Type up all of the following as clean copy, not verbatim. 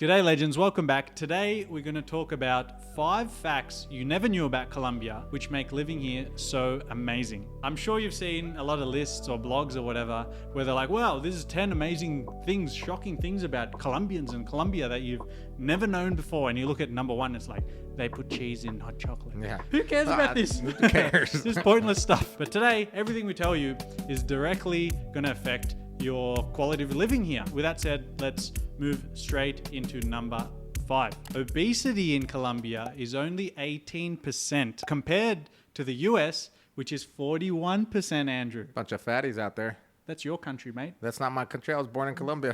G'day legends, welcome back. Today we're going to talk about 5 facts you never knew about Colombia which make living here so amazing. I'm sure you've seen a lot of lists or blogs or whatever where they're like, wow, this is 10 amazing things, shocking things about Colombians and Colombia that you've never known before. And you look at number 1, it's like, they put cheese in hot chocolate. Yeah. Who cares about this? Who cares? This is pointless stuff. But today, everything we tell you is directly going to affect your quality of living here. With that said, let's move straight into number 5. Obesity in Colombia is only 18% compared to the US, which is 41%, Andrew. Bunch of fatties out there. That's your country, mate. That's not my country. I was born in Colombia.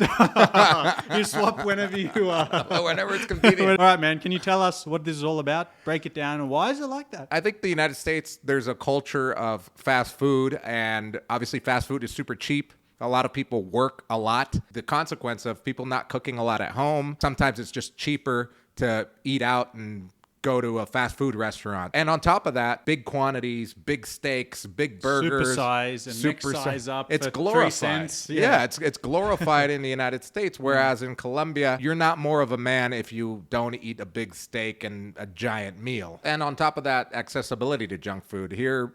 You swap whenever you are. Whenever it's convenient. All right, man. Can you tell us what this is all about? Break it down. And why is it like that? I think the United States, there's a culture of fast food, and obviously fast food is super cheap. A lot of people work a lot. The consequence of people not cooking a lot at home, sometimes it's just cheaper to eat out and go to a fast food restaurant. And on top of that, big quantities, big steaks, big burgers. Supersize and mix size up It's for glorified. 3 cents. Yeah, it's glorified in the United States, whereas in Colombia, you're not more of a man if you don't eat a big steak and a giant meal. And on top of that, accessibility to junk food. Here,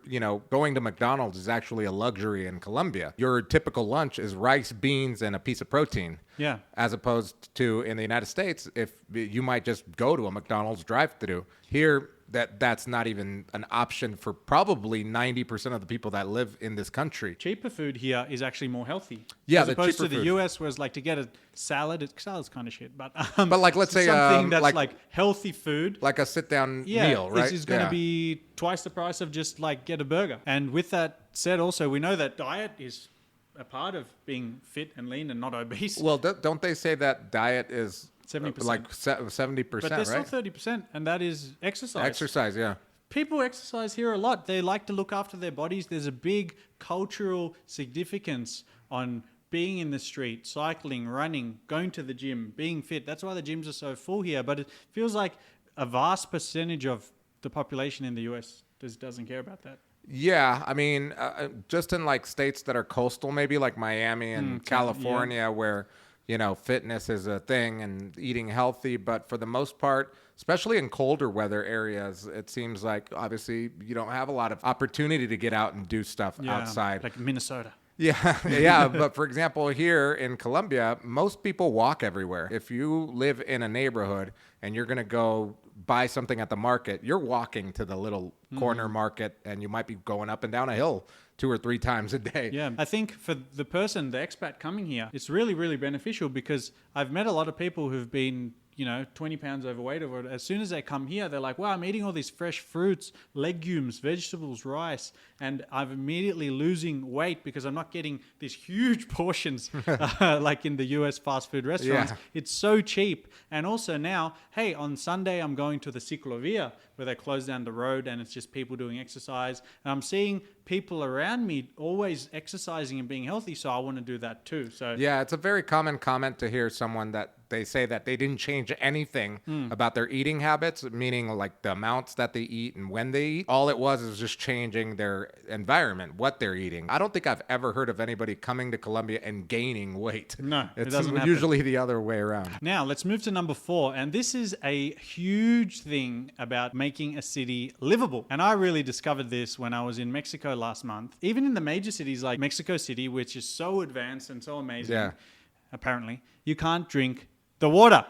going to McDonald's is actually a luxury in Colombia. Your typical lunch is rice, beans, and a piece of protein. Yeah. As opposed to in the United States, if you might just go to a McDonald's drive-thru. Here, that's not even an option for probably 90% of the people that live in this country. Cheaper food here is actually more healthy. Yeah, as opposed to cheaper the food. US, whereas like to get a salad, salad's kind of shit. But like, let's say, something that's like healthy food. Like a sit-down meal, right? This is going to be twice the price of just like get a burger. And with that said, also we know that diet is a part of being fit and lean and not obese. Well, don't they say that diet is 70%. like 70%, But there's right? still 30%, and that is exercise. Exercise, yeah. People exercise here a lot. They like to look after their bodies. There's a big cultural significance on being in the street, cycling, running, going to the gym, being fit. That's why the gyms are so full here. But it feels like a vast percentage of the population in the US doesn't care about that. Yeah, I mean, just in like states that are coastal, maybe like Miami and California, where fitness is a thing and eating healthy. But for the most part, especially in colder weather areas, it seems like obviously you don't have a lot of opportunity to get out and do stuff outside. Like Minnesota. Yeah. But for example, here in Colombia, most people walk everywhere. If you live in a neighborhood and you're going to go buy something at the market, you're walking to the little corner market, and you might be going up and down a hill 2 or 3 times a day. Yeah, I think for the expat coming here, it's really, really beneficial because I've met a lot of people who've been 20 pounds overweight or as soon as they come here, they're like, wow, I'm eating all these fresh fruits, legumes, vegetables, rice, and I'm immediately losing weight because I'm not getting these huge portions like in the US fast food restaurants. Yeah. It's so cheap. And also now, hey, on Sunday, I'm going to the ciclovia where they close down the road and it's just people doing exercise. And I'm seeing people around me always exercising and being healthy. So I want to do that too. So yeah, it's a very common comment to hear someone that they say that they didn't change anything about their eating habits, meaning like the amounts that they eat and when they eat. All it was just changing their environment, what they're eating. I don't think I've ever heard of anybody coming to Colombia and gaining weight. No, it it's doesn't happen. Usually the other way around. Now, let's move to number 4. And this is a huge thing about making a city livable. And I really discovered this when I was in Mexico last month. Even in the major cities like Mexico City, which is so advanced and so amazing, apparently, you can't drink the water.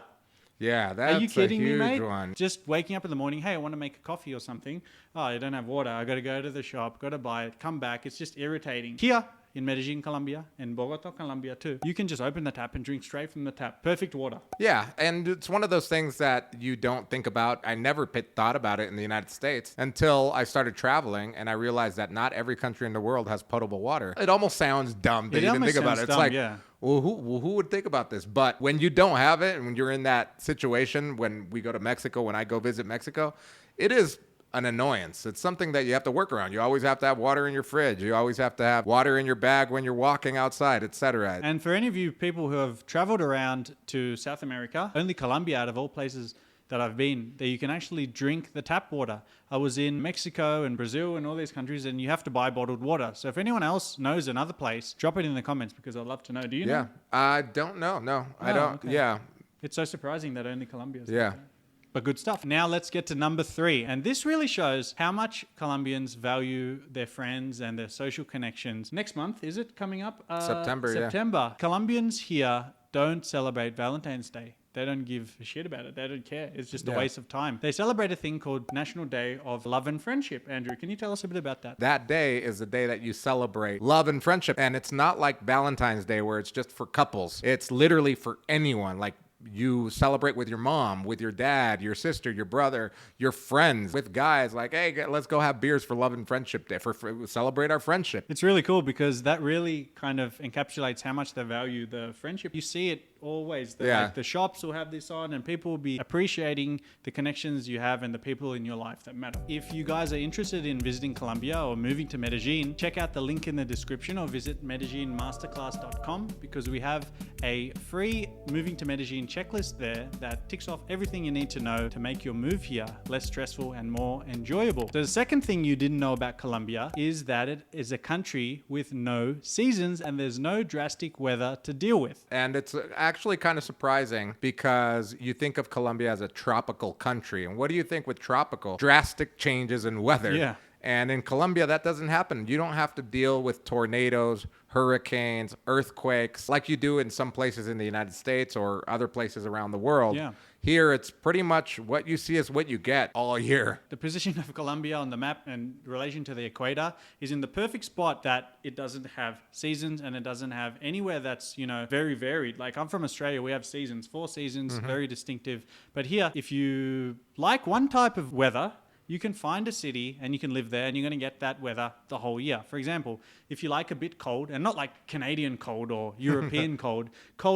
Yeah, that's Are you kidding a huge me, mate? one. Just waking up in the morning, hey, I want to make a coffee or something. Oh, I don't have water. I got to go to the shop, got to buy it, come back. It's just irritating. Here in Medellin, Colombia, and Bogota, Colombia too, you can just open the tap and drink straight from the tap. Perfect water. Yeah, and it's one of those things that you don't think about. I never thought about it in the United States until I started traveling, and I realized that not every country in the world has potable water. It almost sounds dumb to even think about it. It's like, well, who would think about this? But when you don't have it, and when you're in that situation, when we go to Mexico, when I go visit Mexico, it is an annoyance. It's something that you have to work around. You always have to have water in your fridge. You always have to have water in your bag when you're walking outside, etc. And for any of you people who have traveled around to South America, only Colombia out of all places that I've been, that you can actually drink the tap water. I was in Mexico and Brazil and all these countries, and you have to buy bottled water. So if anyone else knows another place, drop it in the comments because I'd love to know. Do you know? Yeah, I don't know. No, I don't. Okay. Yeah. It's so surprising that only Colombia is Yeah. like that. But good stuff. Now let's get to number 3. And this really shows how much Colombians value their friends and their social connections. Next month, is it coming up? September, yeah. September. Colombians here don't celebrate Valentine's Day. They don't give a shit about it. They don't care. It's just a waste of time. They celebrate a thing called National Day of Love and Friendship. Andrew, can you tell us a bit about that? That day is the day that you celebrate love and friendship. And it's not like Valentine's Day where it's just for couples. It's literally for anyone. Like, you celebrate with your mom, with your dad, your sister, your brother, your friends, with guys like, hey, let's go have beers for Love and Friendship Day, for celebrate our friendship. It's really cool because that really kind of encapsulates how much they value the friendship. You see it always. Like the shops will have this on and people will be appreciating the connections you have and the people in your life that matter. If you guys are interested in visiting Colombia or moving to Medellin, check out the link in the description or visit medellinmasterclass.com because we have a free moving to Medellin checklist there that ticks off everything you need to know to make your move here less stressful and more enjoyable. So the second thing you didn't know about Colombia is that it is a country with no seasons and there's no drastic weather to deal with. And it's actually kind of surprising because you think of Colombia as a tropical country. And what do you think with tropical? Drastic changes in weather. Yeah. And in Colombia, that doesn't happen. You don't have to deal with tornadoes, hurricanes, earthquakes like you do in some places in the United States or other places around the world. Yeah. Here, it's pretty much what you see is what you get all year. The position of Colombia on the map in relation to the equator is in the perfect spot that it doesn't have seasons and it doesn't have anywhere that's, very varied. Like I'm from Australia, we have seasons, 4 seasons, very distinctive. But here, if you like one type of weather, you can find a city and you can live there and you're going to get that weather the whole year. For example, if you like a bit cold and not like Canadian cold or European cold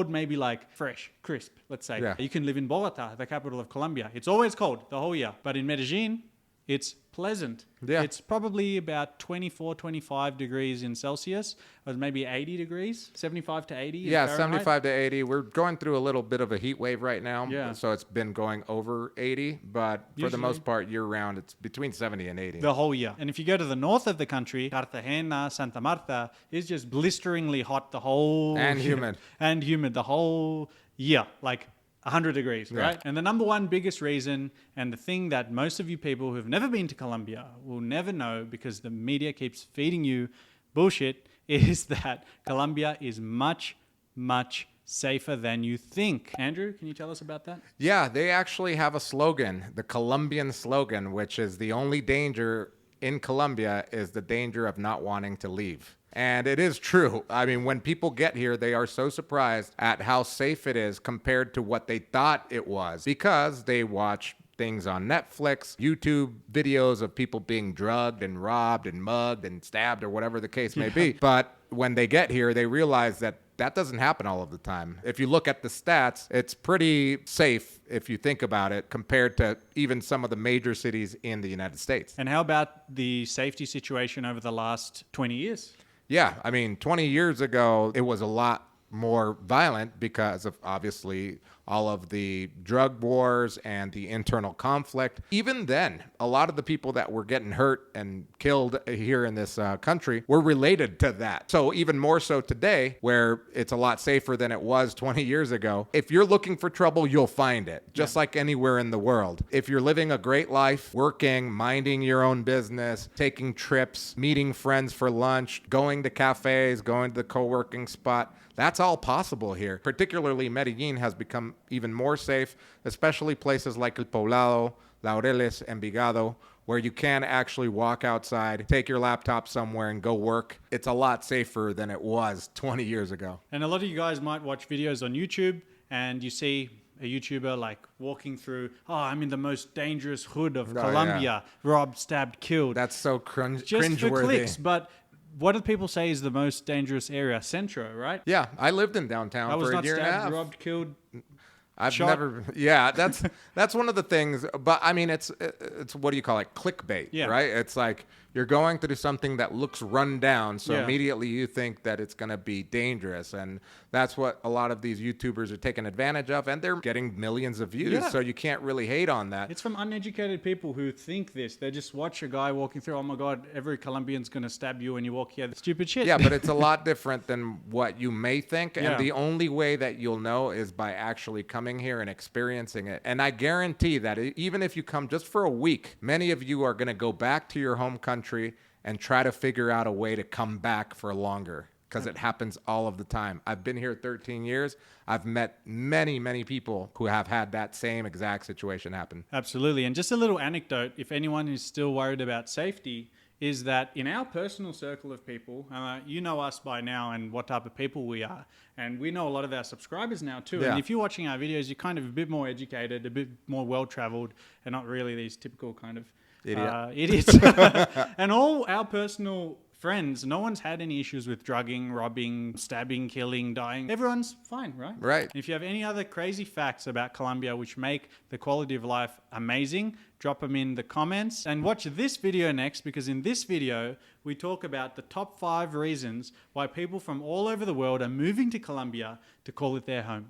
maybe like fresh, crisp, let's say. Yeah. You can live in Bogota, the capital of Colombia. It's always cold the whole year. But in Medellin, it's pleasant. Yeah. It's probably about 24, 25 degrees in Celsius, or maybe 80 degrees, 75 to 80. Yeah, Fahrenheit. 75 to 80. We're going through a little bit of a heat wave right now. Yeah. So it's been going over 80, but for the Usually- most part, year round, it's between 70 and 80. The whole year. And if you go to the north of the country, Cartagena, Santa Marta, is just blisteringly hot the whole And year. humid. And humid the whole year, like 100 degrees, right? And the number one biggest reason, and the thing that most of you people who've never been to Colombia will never know because the media keeps feeding you bullshit, is that Colombia is much, much safer than you think. Andrew, can you tell us about that? Yeah, they actually have a slogan, the Colombian slogan, which is the only danger in Colombia is the danger of not wanting to leave. And it is true. I mean, when people get here, they are so surprised at how safe it is compared to what they thought it was because they watch things on Netflix, YouTube videos of people being drugged and robbed and mugged and stabbed or whatever the case may be. But when they get here, they realize that that doesn't happen all of the time. If you look at the stats, it's pretty safe if you think about it compared to even some of the major cities in the United States. And how about the safety situation over the last 20 years? Yeah, I mean, 20 years ago, it was a lot more violent because of obviously all of the drug wars and the internal conflict. Even then, a lot of the people that were getting hurt and killed here in this country were related to that. So even more so today, where it's a lot safer than it was 20 years ago. If you're looking for trouble, you'll find it, just like anywhere in the world. If you're living a great life, working, minding your own business, taking trips, meeting friends for lunch, going to cafes, going to the co-working spot, that's all possible here. Particularly Medellin has become even more safe, especially places like El Poblado, Laureles, Envigado, where you can actually walk outside, take your laptop somewhere and go work. It's a lot safer than it was 20 years ago. And a lot of you guys might watch videos on YouTube and you see a YouTuber like walking through, I'm in the most dangerous hood of Colombia, robbed, stabbed, killed. That's so Just cringeworthy. for clicks, but what do people say is the most dangerous area? Centro, right? Yeah, I lived in downtown I was for a not year and a stabbed, half. robbed, killed. I've shot. never. Yeah, that's one of the things. But I mean, it's what do you call it? Clickbait, Yeah. right? It's like you're going through something that looks run down, so Yeah. immediately you think that it's going to be dangerous, and that's what a lot of these YouTubers are taking advantage of, and they're getting millions of views. Yeah. So you can't really hate on that. It's from uneducated people who think this. They just watch a guy walking through, oh my God, every Colombian's going to stab you when you walk here. Stupid shit. Yeah, but it's a lot different than what you may think, Yeah. and the only way that you'll know is by actually coming coming here and experiencing it. And I guarantee that even if you come just for a week, many of you are going to go back to your home country and try to figure out a way to come back for longer, because it happens all of the time. I've been here 13 years. I've met many, many people who have had that same exact situation happen. Absolutely. And just a little anecdote, if anyone is still worried about safety, is that in our personal circle of people, you know us by now and what type of people we are. And we know a lot of our subscribers now too. Yeah. And if you're watching our videos, you're kind of a bit more educated, a bit more well-traveled, and not really these typical kind of idiots. And all our personal friends, no one's had any issues with drugging, robbing, stabbing, killing, dying. Everyone's fine, right? Right. And if you have any other crazy facts about Colombia which make the quality of life amazing, drop them in the comments. And watch this video next, because in this video, we talk about the top 5 reasons why people from all over the world are moving to Colombia to call it their home.